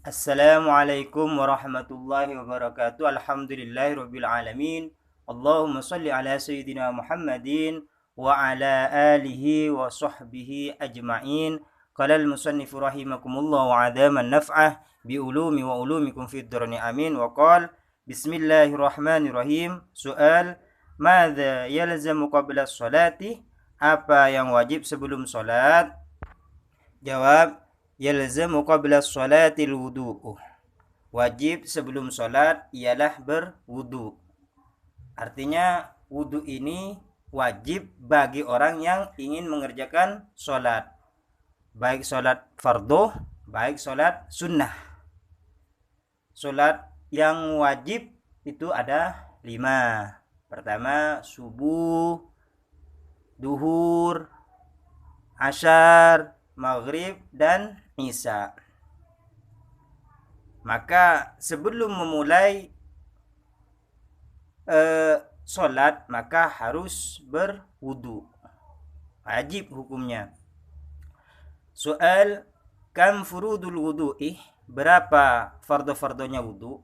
Assalamualaikum warahmatullahi wabarakatuh. Alhamdulillahirabbil alamin. Allahumma shalli ala sayyidina Muhammadin wa ala alihi wa sahbihi ajma'in. Qala al-musannifu rahimakumullah wa adaman naf'ah bi ulumi wa ulumikum fid dharani amin. Wa qala bismillahirrahmanirrahim. Soal, madza yalzamu qabla sholati? Apa yang wajib sebelum salat? Jawab, yalzamu qabla sholatil wudu'u. Wajib sebelum sholat ialah berwudu. Artinya wudu ini wajib bagi orang yang ingin mengerjakan sholat. Baik sholat fardu, baik sholat sunnah. Sholat yang wajib itu ada 5. Pertama, subuh, duhur, asyar, maghrib, dan isya. Maka sebelum memulai sholat, maka harus berwudu. Wajib hukumnya. Soal, kam furudul wudu'i? Berapa fardu-fardunya wudu?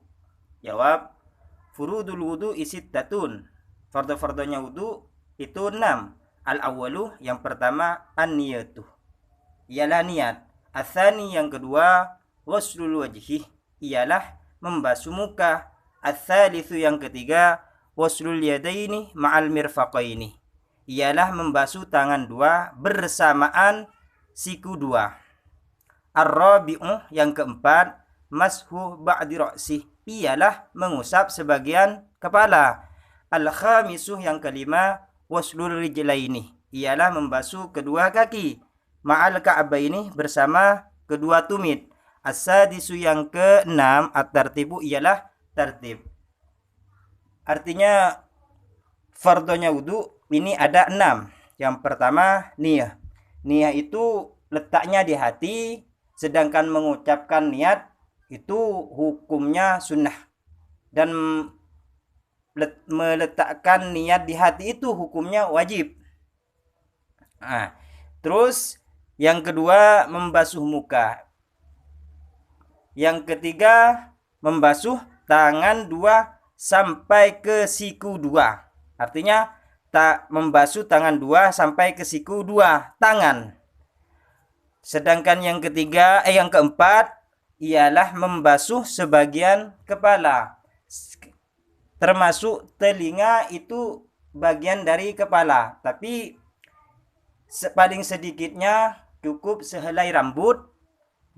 Jawab, furudul wudu'i sittatun. Fardu-fardunya wudu itu 6. Al-awwalu, yang pertama, an-niyatu, ialah niat. Atsani, yang kedua, ghuslul wajhi, ialah membasuh muka. Ats-tsalitsu, yang ketiga, ghuslul yadaini ma'al mirfaqaini, ialah membasuh tangan dua bersamaan siku dua. Ar-rabi'u, yang keempat, mashu ba'di ra'si, ialah mengusap sebagian kepala. Al-khamisu, yang kelima, ghuslul rijlaini, ialah membasuh kedua kaki. Ma'al ka'baini, bersama kedua tumit. As-sadisu, yang keenam, at-tartibu, ialah tertib. Artinya fardunya wudu ini ada 6. Yang pertama, niyah. Niyah itu letaknya di hati, sedangkan mengucapkan niat itu hukumnya sunnah. Dan meletakkan niat di hati itu hukumnya wajib. Terus yang kedua, membasuh muka. Yang ketiga, membasuh tangan 2 sampai ke siku 2. Artinya membasuh tangan 2 sampai ke siku 2 tangan. Sedangkan yang keempat ialah membasuh sebagian kepala. Termasuk telinga itu bagian dari kepala, tapi paling sedikitnya cukup sehelai rambut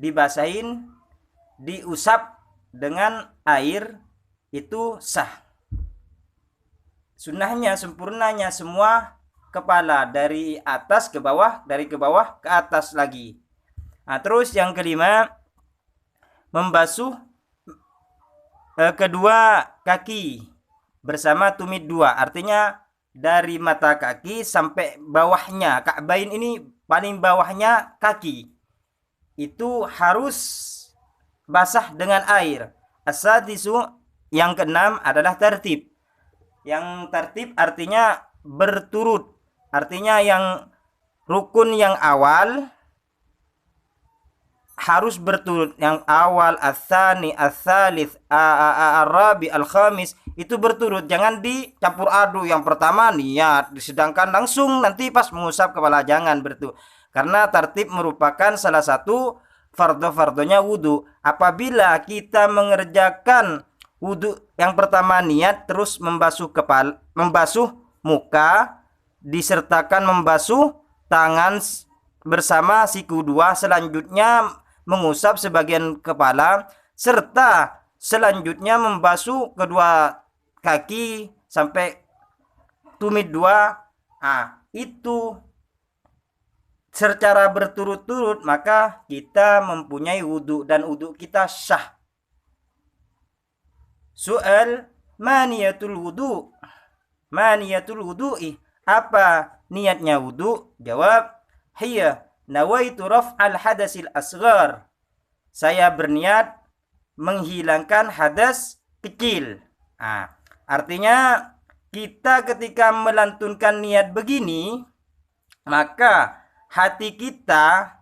dibasahin, diusap dengan air, itu sah. Sunnahnya, sempurnanya semua kepala, dari atas ke bawah, dari ke bawah ke atas lagi. Terus yang kelima, membasuh kedua kaki bersama tumit 2. Artinya dari mata kaki sampai bawahnya, ka'bain ini paling bawahnya kaki, itu harus basah dengan air. As-sadisu, yang keenam, adalah tertib. Yang tertib artinya berturut. Artinya yang rukun yang awal harus berturut. Yang awal, ats-tsani, ats-tsalits, ar-rabi, al-khamis, itu berturut. Jangan dicampur aduk. Yang pertama niat, sedangkan langsung nanti pas mengusap kepala, jangan berturut. Karena tertib merupakan salah satu fardu-fardunya wudu. Apabila kita mengerjakan wudu yang pertama niat, terus membasuh kepala, membasuh muka, disertakan membasuh tangan bersama siku 2, selanjutnya mengusap sebagian kepala, serta selanjutnya membasuh kedua kaki sampai tumit 2. Itu secara berturut-turut, maka kita mempunyai wudu dan wudu kita sah. Soal, ma niyatul wudu? Ma niyatul wudu'i? Apa niatnya wudu? Jawab, hiya nawaitu raf'al hadasil asghar. Saya berniat menghilangkan hadas kecil. Artinya kita ketika melantunkan niat begini, maka hati kita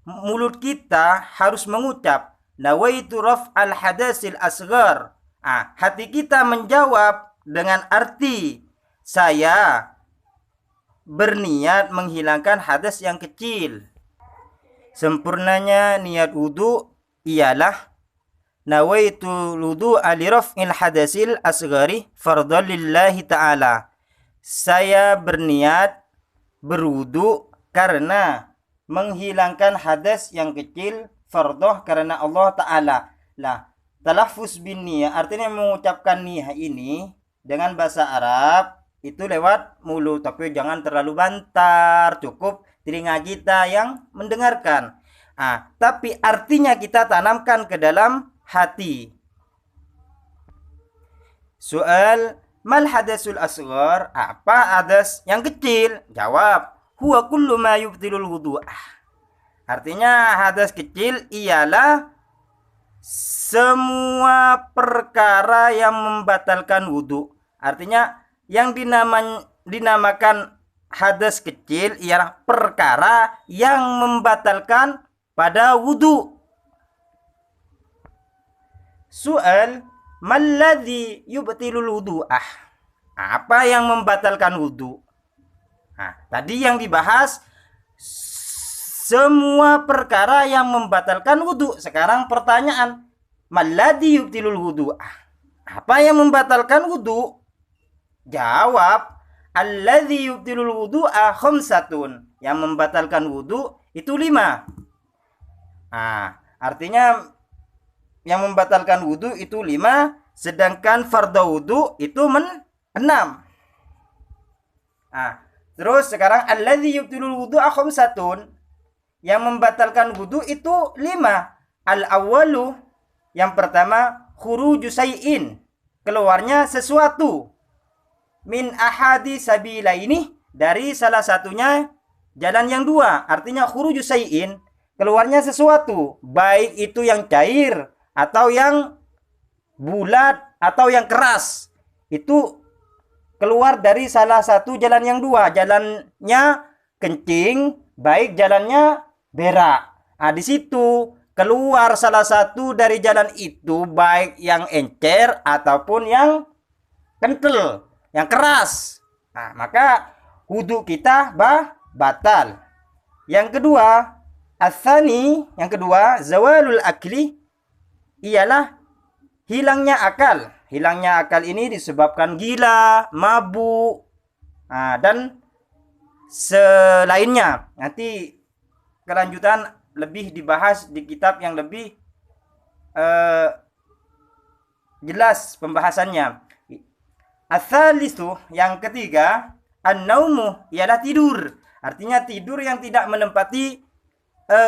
mulut kita harus mengucap nawaitu raf'al hadasil asghar. Hati kita menjawab dengan arti saya berniat menghilangkan hadas yang kecil. Sempurnanya niat wudu ialah nawaitu wudu'a li raf'il hadasil asghari fardhan lillahi ta'ala. Saya berniat berwudu karena menghilangkan hadas yang kecil, fardhah karena Allah Ta'ala. Lah, talaffuz bin niyah artinya mengucapkan niyah ini dengan bahasa Arab itu lewat mulut, tapi jangan terlalu bantar, cukup telinga kita yang mendengarkan. Tapi artinya kita tanamkan ke dalam hati. Soal mal hadasul asghar, apa hadas yang kecil? Jawab, huwa kullu ma yubtilul wudu'ah. Artinya hadas kecil ialah semua perkara yang membatalkan wudu. Artinya yang dinamakan hadas kecil ialah perkara yang membatalkan pada wudu. Soal, malladhi yubtilul wudu'ah? Apa yang membatalkan wudu? Tadi yang dibahas semua perkara yang membatalkan wudu. Sekarang pertanyaan, malladhi yubtilul wudu'ah? Apa yang membatalkan wudu? Jawab, alladzi yubtilul wudu'a khamsatun. Yang membatalkan wudu itu 5. Artinya yang membatalkan wudu itu 5, sedangkan fardhu wudu itu 6. Terus sekarang alladzi yubtilul wudu'a khamsatun. Yang membatalkan wudu itu 5. Al-awwalu, yang pertama, khuruju syai'in, keluarnya sesuatu. Min ahadi sabila, ini dari salah satunya jalan yang 2. Artinya khuruju syai'in, keluarnya sesuatu, baik itu yang cair atau yang bulat atau yang keras. Itu keluar dari salah satu jalan yang 2. Jalannya kencing, baik jalannya berak. Di situ keluar salah satu dari jalan itu, baik yang encer ataupun yang kental, yang keras. Maka wudu kita batal. Yang kedua, atsani, yang kedua, zawalul akli, ialah hilangnya akal. Hilangnya akal ini disebabkan gila, mabuk, dan selainnya. Nanti kelanjutan lebih dibahas di kitab yang lebih jelas pembahasannya. Ats-tsalitsu, yang ketiga, an-naumu, ialah tidur. Artinya tidur yang tidak menempati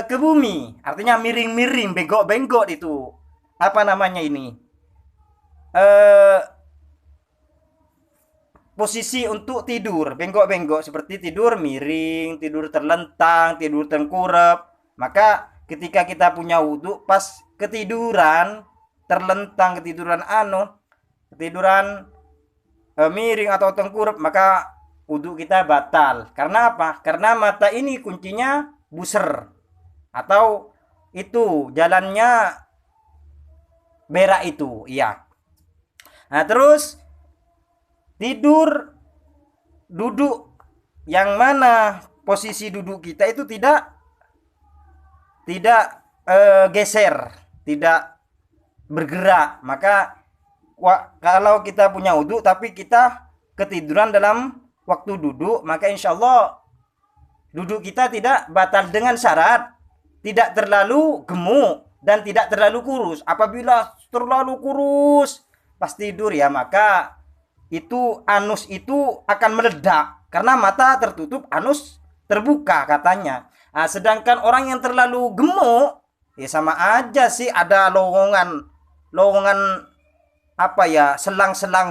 ke bumi. Artinya miring-miring, bengkok-bengkok itu. Apa namanya ini? Posisi untuk tidur, bengkok-bengkok, seperti tidur miring, tidur terlentang, tidur tengkurap. Maka ketika kita punya wudu, pas ketiduran, terlentang, ketiduran miring atau tengkurap, maka wudu kita batal. Karena apa? Karena mata ini kuncinya buser, atau itu jalannya berak itu, iya. Terus tidur duduk, yang mana posisi duduk kita itu tidak geser, tidak bergerak. Maka kalau kita punya wudu tapi kita ketiduran dalam waktu duduk, maka insya Allah duduk kita tidak batal dengan syarat tidak terlalu gemuk dan tidak terlalu kurus. Apabila terlalu kurus pas tidur, ya maka itu anus itu akan meledak karena mata tertutup, anus terbuka katanya. Sedangkan orang yang terlalu gemuk, ya sama aja sih, ada lowongan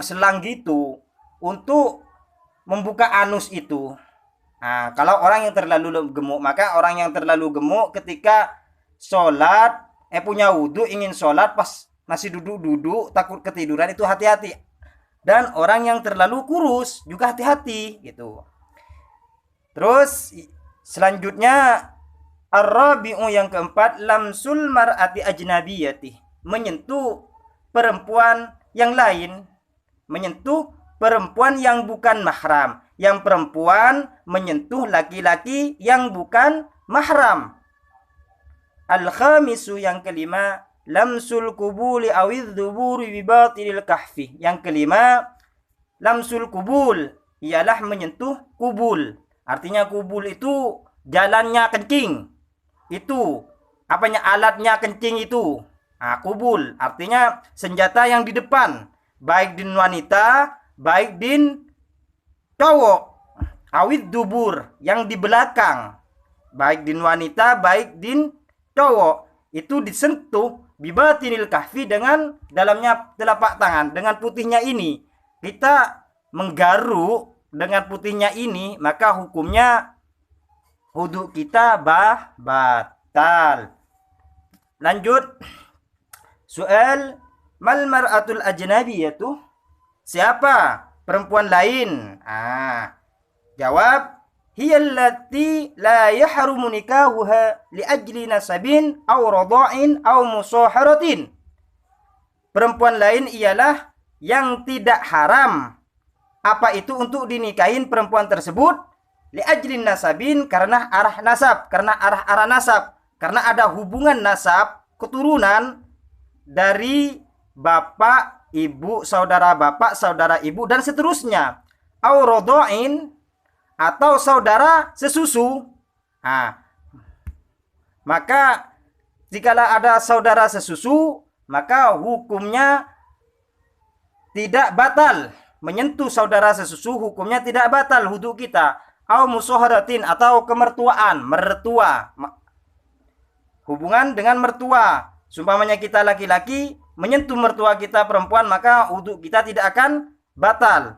selang gitu untuk membuka anus itu. Kalau orang yang terlalu gemuk, maka orang yang terlalu gemuk ketika sholat, punya wudhu, ingin sholat, pas masih duduk-duduk takut ketiduran, itu hati-hati. Dan orang yang terlalu kurus juga hati-hati gitu. Terus selanjutnya Ar-rabi'u yang keempat, lamsul mar'ati ajnabiyati, menyentuh perempuan yang lain, menyentuh perempuan yang bukan mahram. Yang perempuan menyentuh laki-laki yang bukan mahram. Al-khamisu yang kelima, lamsul kubuli awidh dhuburi bibatilil kahfi. Yang kelima, lamsul kubul, ialah menyentuh kubul. Artinya kubul itu jalannya kencing. Itu apanya, alatnya kencing itu. Nah, kubul artinya senjata yang di depan, baik din wanita, baik din cowok. Awid dubur, yang di belakang, baik din wanita, baik din cowok. Itu disentuh bibatinil kahfi, dengan dalamnya telapak tangan, dengan putihnya ini. Kita menggaruk dengan putihnya ini, maka hukumnya wudu kita batal. Lanjut. Soal, mal mar'atul ajnabiyatu, siapa perempuan lain? Jawab, hiyallati la yahrumu nikahuha li ajli nasabin aw radha'in aw musaharatin. Perempuan lain ialah yang tidak haram apa itu untuk dinikahin perempuan tersebut li ajlin nasabin, karena arah nasab, karena arah nasab, karena ada hubungan nasab, keturunan dari bapak, ibu, saudara bapak, saudara ibu, dan seterusnya. Au rodho'in, atau saudara sesusu. Maka jikalau ada saudara sesusu, maka hukumnya tidak batal. Menyentuh saudara sesusu hukumnya tidak batal wudu kita. Au musoharatin, atau kemertuaan, mertua, hubungan dengan mertua. Sumpamanya kita laki-laki menyentuh mertua kita perempuan, maka wudu kita tidak akan batal.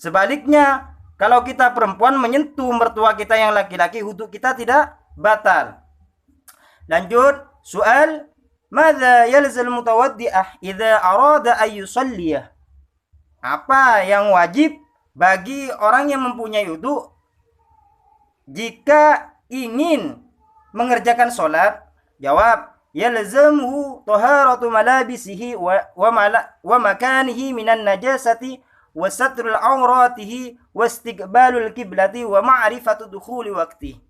Sebaliknya, kalau kita perempuan menyentuh mertua kita yang laki-laki, wudu kita tidak batal. Lanjut, soal, madza yalzal mutawaddi'ah idza arada ay yusalliyah. Apa yang wajib bagi orang yang mempunyai wudu jika ingin mengerjakan sholat? Jawab, yalzamhu taharatu malabisihi wa makanihi minan najasati wa satrul auratihi wa istiqbalul kiblati wa ma'rifatu dukhuli waqti.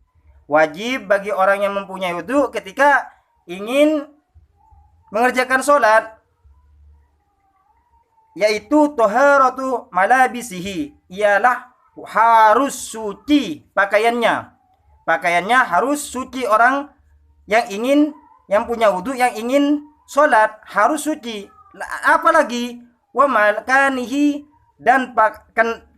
Wajib bagi orang yang mempunyai wudu ketika ingin mengerjakan sholat, yaitu taharatu malabisihi, ialah harus suci pakaiannya. Pakaiannya harus suci. Orang yang punya wudu, yang ingin sholat harus suci. Apalagi wa makanihi, dan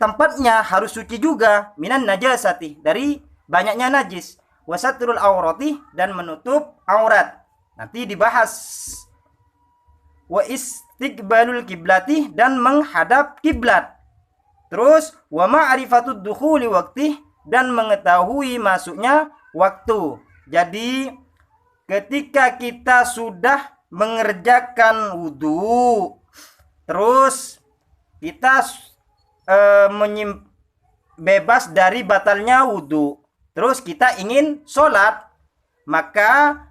tempatnya harus suci juga, minan najasati, dari banyaknya najis, wasatrul aurati, dan menutup aurat. Nanti dibahas. Wa istiqbalul kiblati, dan menghadap kiblat. Terus wa ma'rifatud dukhuli waqti, dan mengetahui masuknya waktu. Jadi ketika kita sudah mengerjakan wudu, terus kita bebas dari batalnya wudu, terus kita ingin sholat, maka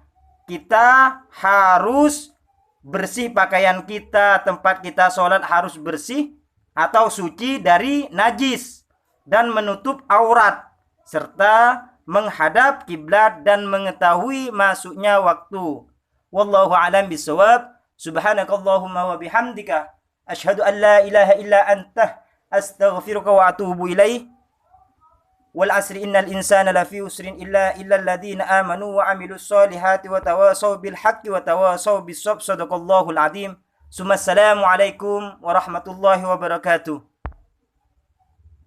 kita harus bersih pakaian kita, tempat kita sholat harus bersih atau suci dari najis, dan menutup aurat, serta menghadap kiblat dan mengetahui masuknya waktu. Wallahu a'lam bishawab. Subhanakallahumma wa bihamdika asyhadu an la ilaha illa anta astaghfiruka wa atubu ilaih. Wal asri innal insana lafi usrin illa alladhina amanu wa amilus solihati wa tawasaw bil haqqi wa tawasaw bis sabr. Sadaqallahul azim. Assalamu alaikum warahmatullahi wabarakatuh.